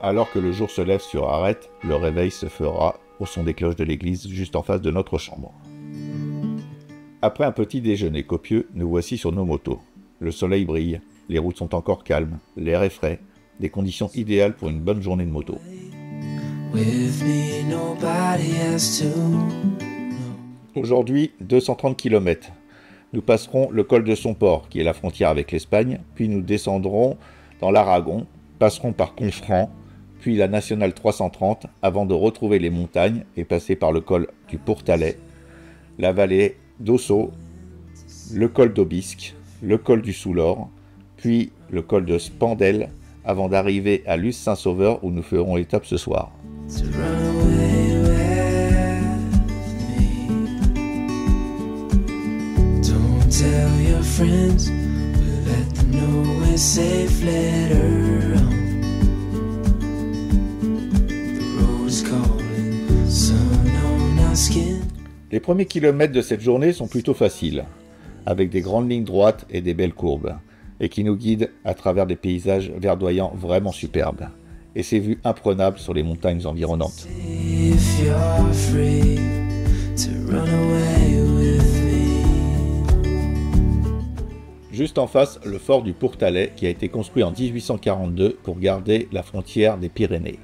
Alors que le jour se lève sur Arrête, le réveil se fera au son des cloches de l'église juste en face de notre chambre. Après un petit déjeuner copieux, nous voici sur nos motos. Le soleil brille, les routes sont encore calmes, l'air est frais, des conditions idéales pour une bonne journée de moto. Aujourd'hui, 230 km. Nous passerons le col de Somport, qui est la frontière avec l'Espagne, puis nous descendrons dans l'Aragon, passerons par Confrans, puis la nationale 330, avant de retrouver les montagnes et passer par le col du Pourtalais, la vallée d'Ossau, le col d'Aubisque, le col du Soulor, puis le col de Spandel, avant d'arriver à Luz-Saint-Sauveur où nous ferons étape ce soir. Les premiers kilomètres de cette journée sont plutôt faciles, avec des grandes lignes droites et des belles courbes, et qui nous guident à travers des paysages verdoyants vraiment superbes, et ces vues imprenables sur les montagnes environnantes. Juste en face, le fort du Pourtalais, qui a été construit en 1842 pour garder la frontière des Pyrénées.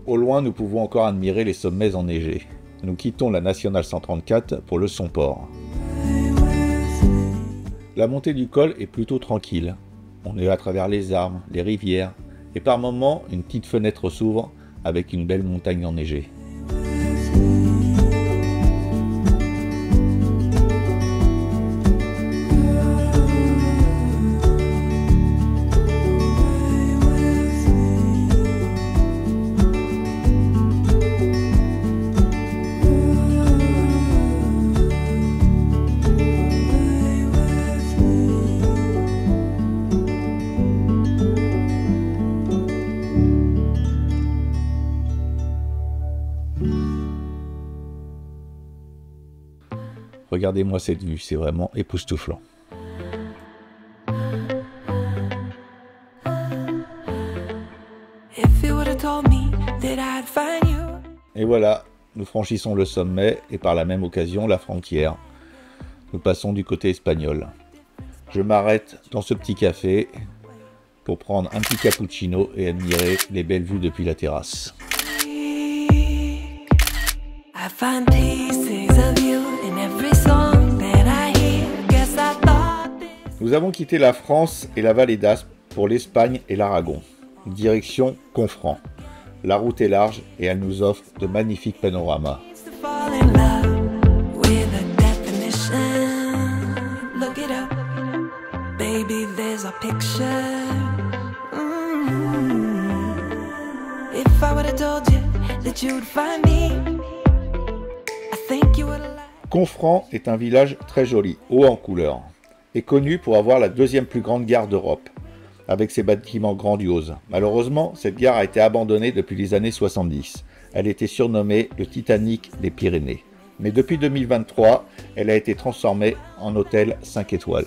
Au loin, nous pouvons encore admirer les sommets enneigés. Nous quittons la nationale 134 pour le Somport. La montée du col est plutôt tranquille. On est à travers les arbres, les rivières, et par moments, une petite fenêtre s'ouvre avec une belle montagne enneigée. Regardez-moi cette vue, c'est vraiment époustouflant. Et voilà, nous franchissons le sommet et par la même occasion la frontière. Nous passons du côté espagnol. Je m'arrête dans ce petit café pour prendre un petit cappuccino et admirer les belles vues depuis la terrasse. Nous avons quitté la France et la vallée d'Aspe pour l'Espagne et l'Aragon. Direction Confrans. La route est large et elle nous offre de magnifiques panoramas. Confrans est un village très joli, haut en couleur, et connu pour avoir la deuxième plus grande gare d'Europe, avec ses bâtiments grandioses. Malheureusement, cette gare a été abandonnée depuis les années 70. Elle était surnommée le Titanic des Pyrénées. Mais depuis 2023, elle a été transformée en hôtel 5 étoiles.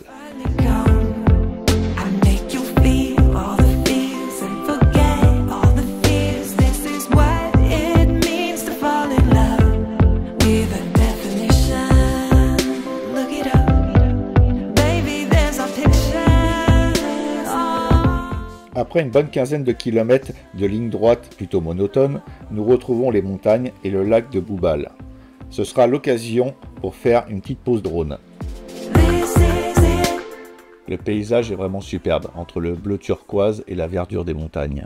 Après une bonne quinzaine de kilomètres de ligne droite plutôt monotone, nous retrouvons les montagnes et le lac de Boubal. Ce sera l'occasion pour faire une petite pause drone. Le paysage est vraiment superbe, entre le bleu turquoise et la verdure des montagnes.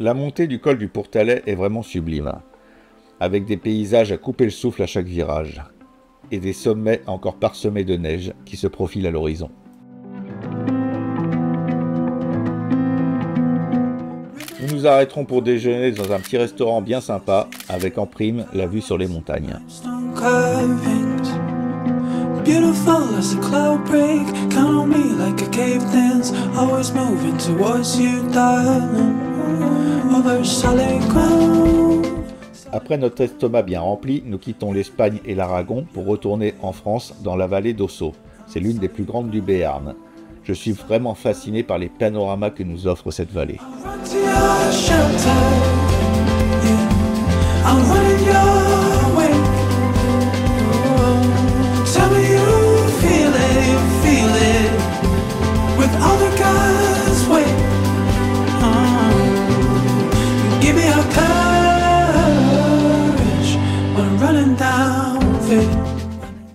La montée du col du Pourtalais est vraiment sublime, avec des paysages à couper le souffle à chaque virage, et des sommets encore parsemés de neige qui se profilent à l'horizon. Nous nous arrêterons pour déjeuner dans un petit restaurant bien sympa, avec en prime la vue sur les montagnes. Après notre estomac bien rempli, nous quittons l'Espagne et l'Aragon pour retourner en France dans la vallée d'Ossau. C'est l'une des plus grandes du Béarn. Je suis vraiment fasciné par les panoramas que nous offre cette vallée.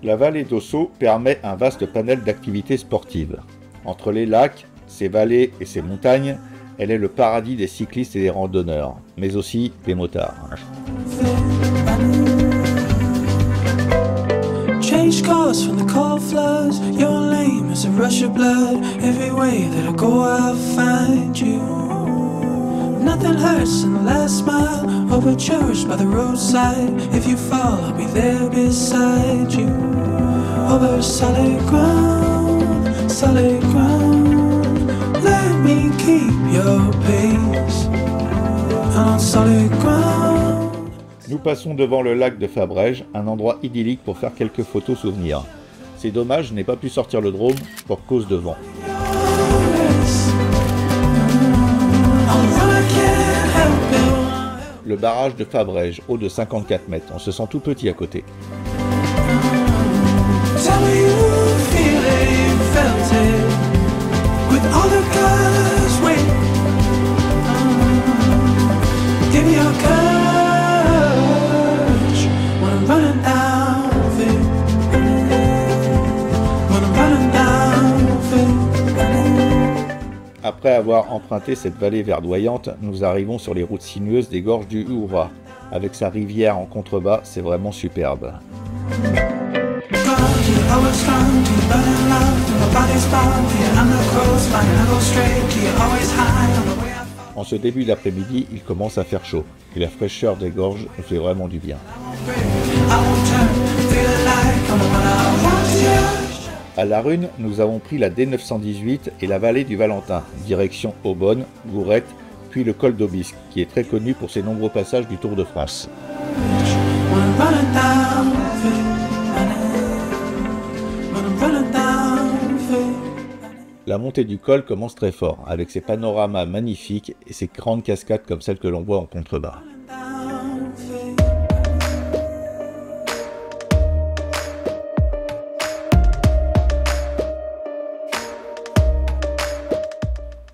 La vallée d'Ossau permet un vaste panel d'activités sportives. Entre les lacs, ses vallées et ses montagnes, elle est le paradis des cyclistes et des randonneurs, mais aussi des motards. Change course from the cold floods. Your name is a rush of blood. Every way that I go, I'll find you. Nothing hurts in the last mile. Over church by the roadside. If you fall, I'll be there beside you. Over solid ground, solid ground. Let me keep your pace. On solid ground. Nous passons devant le lac de Fabrèges, un endroit idyllique pour faire quelques photos souvenirs. C'est dommage, je n'ai pas pu sortir le drone pour cause de vent. Le barrage de Fabrèges, haut de 54 mètres, on se sent tout petit à côté. Après avoir emprunté cette vallée verdoyante, nous arrivons sur les routes sinueuses des gorges du Hura. Avec sa rivière en contrebas, c'est vraiment superbe. En ce début d'après-midi, il commence à faire chaud, et la fraîcheur des gorges nous fait vraiment du bien. À La Rune, nous avons pris la D918 et la vallée du Valentin, direction Aubonne, Gourette, puis le col d'Aubisque, qui est très connu pour ses nombreux passages du Tour de France. La montée du col commence très fort, avec ses panoramas magnifiques et ses grandes cascades comme celles que l'on voit en contrebas.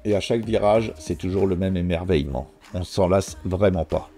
Et à chaque virage, c'est toujours le même émerveillement. On ne s'en lasse vraiment pas.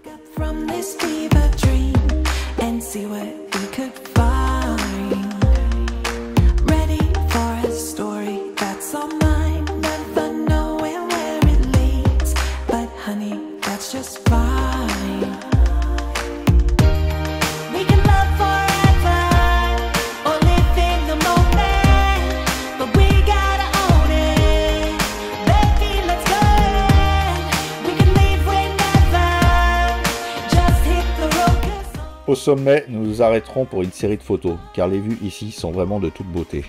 Au sommet, nous nous arrêterons pour une série de photos, car les vues ici sont vraiment de toute beauté.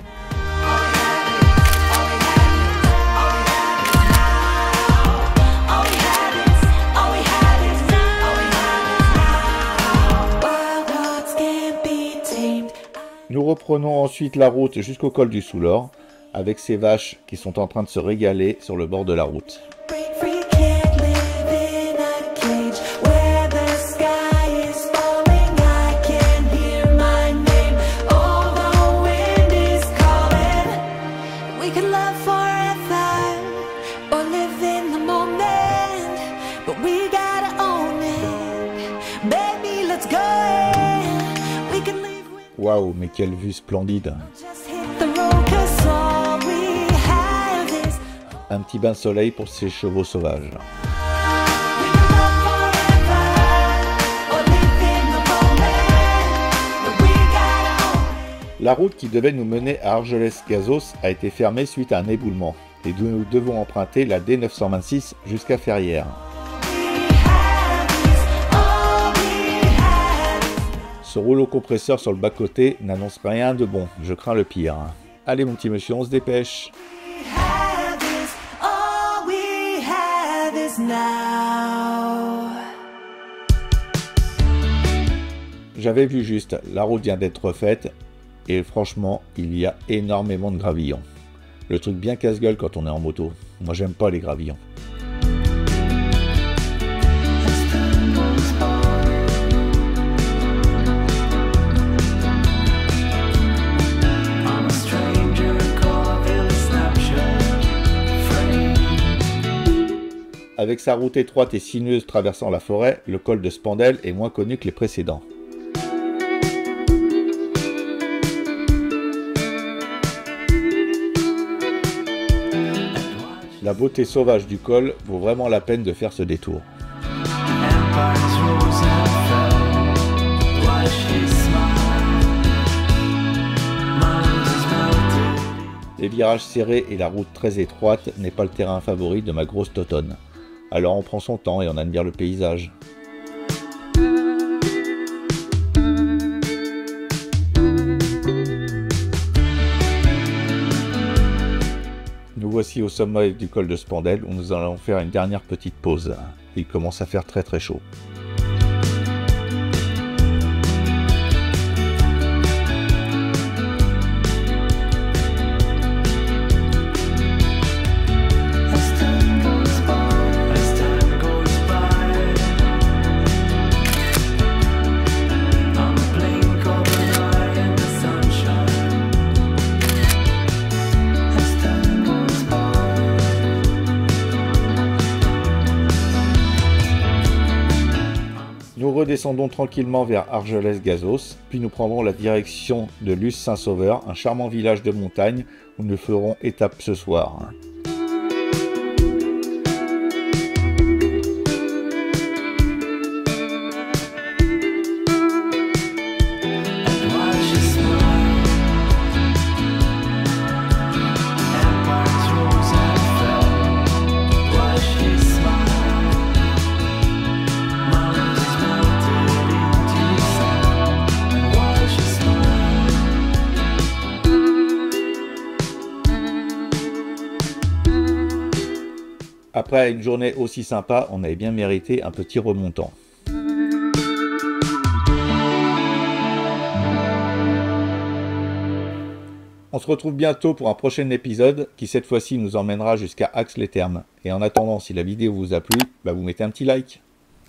Nous reprenons ensuite la route jusqu'au col du Soulor, avec ces vaches qui sont en train de se régaler sur le bord de la route. Waouh, mais quelle vue splendide! Un petit bain de soleil pour ces chevaux sauvages. La route qui devait nous mener à Argelès-Gazos a été fermée suite à un éboulement et nous devons emprunter la D926 jusqu'à Ferrières. Ce rouleau compresseur sur le bas-côté n'annonce rien de bon, je crains le pire. Allez mon petit monsieur, on se dépêche. J'avais vu juste, la route vient d'être refaite et franchement, il y a énormément de gravillons. Le truc bien casse-gueule quand on est en moto. Moi j'aime pas les gravillons. Avec sa route étroite et sinueuse traversant la forêt, le col de Spandelle est moins connu que les précédents. La beauté sauvage du col vaut vraiment la peine de faire ce détour. Les virages serrés et la route très étroite n'est pas le terrain favori de ma grosse totonne. Alors on prend son temps et on admire le paysage. Nous voici au sommet du col de Spandelle où nous allons faire une dernière petite pause. Il commence à faire très chaud. Nous redescendons tranquillement vers Argelès-Gazos, puis nous prendrons la direction de Luz-Saint-Sauveur, un charmant village de montagne où nous ferons étape ce soir. Après une journée aussi sympa, on avait bien mérité un petit remontant. On se retrouve bientôt pour un prochain épisode qui cette fois-ci nous emmènera jusqu'à Ax-les-Thermes. Et en attendant, si la vidéo vous a plu, vous mettez un petit like.